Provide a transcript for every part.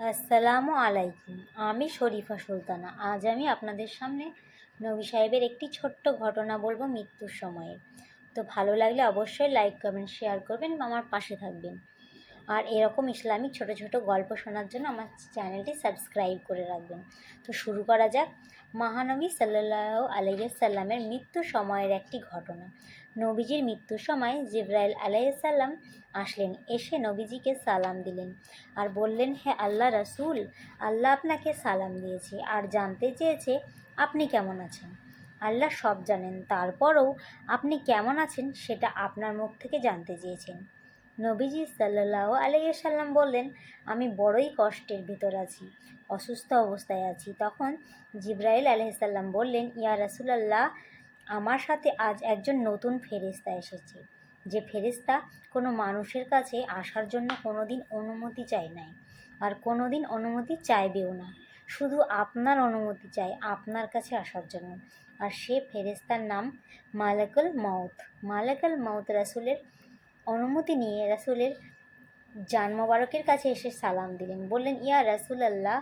আসসালামু আলাইকুম। আমি শরীফা সুলতানা। আজ আমি আপনাদের সামনে নবী সাহেবের একটি ছোট্ট ঘটনা বলবো মৃত্যুর সময়ে। তো ভালো লাগলে অবশ্যই লাইক কমেন্ট শেয়ার করবেন বা আমার পাশে থাকবেন। আর এরকম ইসলামিক ছোট ছোট গল্প শোনার জন্য আমার চ্যানেলটি সাবস্ক্রাইব করে রাখবেন। তো শুরু করা যাক। মহানবী সাল্লাল্লাহু আলাইহি সাল্লামের মৃত্যু সময়ের একটি ঘটনা। নবীজির মৃত্যুর সময় জিবরাইল আলাইহিস সালাম আসলেন, এসে নবীজিকে সালাম দিলেন আর বললেন, হে আল্লাহ রাসূল, আল্লাহ আপনাকে সালাম দিয়েছে আর জানতে চেয়েছে আপনি কেমন আছেন। আল্লাহ সব জানেন, তারপরও আপনি কেমন আছেন সেটা আপনার মুখ থেকে জানতে চেয়েছেন। নবীজি সাল্লাল্লাহু আলাইহি সাল্লাম বললেন, আমি বড়ই কষ্টের ভিতর আছি, অসুস্থ অবস্থায় আছি। তখন জিবরাইল আলাইহিস সালাম বললেন, ইয়া রাসূলুল্লাহ, আমার সাথে আজ একজন নতুন ফেরেশতা এসেছে, যে ফেরেশতা কোনো মানুষের কাছে আসার জন্য কোনো দিন অনুমতি চায় নাই আর কোনো দিন অনুমতি চাইবেও না। শুধু আপনার অনুমতি চায় আপনার কাছে আসার জন্য। আর সে ফেরেশতার নাম মালাকুল মাউত। মালাকুল মাউত রাসূলের অনুমতি নিয়ে রাসূলের জান মোবারকের কাছে এসে সালাম দিলেন, বললেন, ইয়া রাসূলুল্লাহ,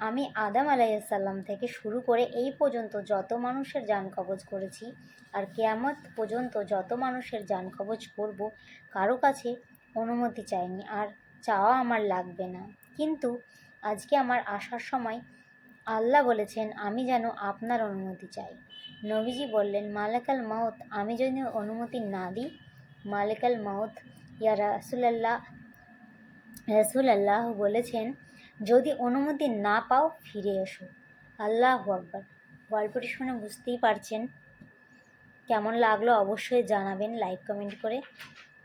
আমি আদম আলাইহিস সালাম থেকে শুরু করে এই পর্যন্ত যত মানুষের জান কবজ করেছি আর কিয়ামত পর্যন্ত যত মানুষের জান কবজ করব, কারো কাছে অনুমতি চাইনি আর চাওয়া আমার লাগবে না। কিন্তু আজকে আমার আসার সময় আল্লাহ বলেছেন আমি যেন আপনার অনুমতি চাই। নবীজি বললেন, মালাকাল মাউত, আমি যদি অনুমতি না দিই? মালিকাল মাউত, ইয়া রাসূলুল্লাহ বলেছেন, যদি অনুমতি না পাও ফিরে এসো। আল্লাহু আকবার। গল্পটি শুনে বুঝতেই পারছেন কেমন লাগলো, অবশ্যই জানাবেন লাইক কমেন্ট করে।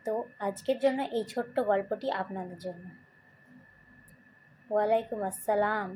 তো আজকের জন্য এই ছোট্ট গল্পটি আপনাদের জন্য। ওয়ালাইকুম আসসালাম।